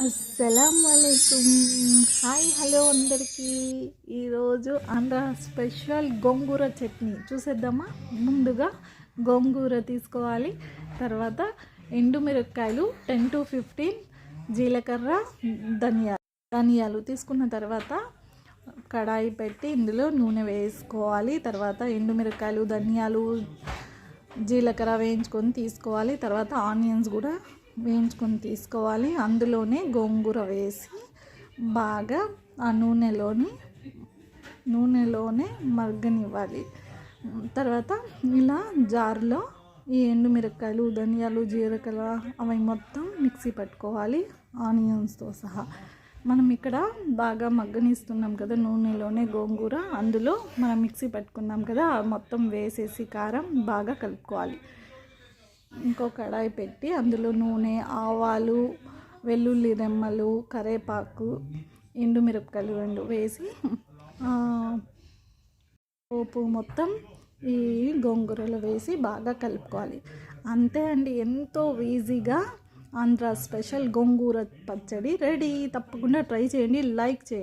అస్సలాముఅలైకుం. Hi hello అందరికీ. ఈరోజు Andhra special గోంగూర చట్నీ చూసేద్దామా. ముందుగా గోంగూర తీసుకోవాలి, తర్వాత ఎండుమిరపకాయలు 10 to 15, జీలకర్ర, ధనియాలు తీసుకున్న తర్వాత కడాయి పెట్టి ఇందులో నూనె వేసుకోవాలి. తర్వాత ఎండుమిరపకాయలు, ధనియాలు, జీలకర్ర వేయించుకొని తీసుకోవాలి. తర్వాత ఆనియన్స్ కూడా వేయించుకొని తీసుకోవాలి. అందులోనే గోంగూర వేసి బాగా ఆ నూనెలోనే మగ్గనివ్వాలి. తర్వాత ఇలా జార్లో ఈ ఎండుమిరపకాయలు, ధనియాలు, జీలకర్ర అవి మొత్తం మిక్సీ పట్టుకోవాలి ఆనియన్స్తో సహా. మనం ఇక్కడ బాగా మగ్గనిస్తున్నాం కదా నూనెలోనే గోంగూర, అందులో మనం మిక్సీ పట్టుకున్నాం కదా మొత్తం వేసేసి కారం బాగా కలుపుకోవాలి. ఇంకో కడాయి పెట్టి అందులో నూనె, ఆవాలు, వెల్లుల్లి రెమ్మలు, కరివేపాకు, ఎండుమిరపకాయలు 2 వేసి పోపు మొత్తం ఈ గోంగూరలో వేసి బాగా కలుపుకోవాలి. అంతే అండి, ఎంతో ఈజీగా ఆంధ్ర స్పెషల్ గోంగూర పచ్చడి రెడీ. తప్పకుండా ట్రై చేయండి, లైక్ చేయండి.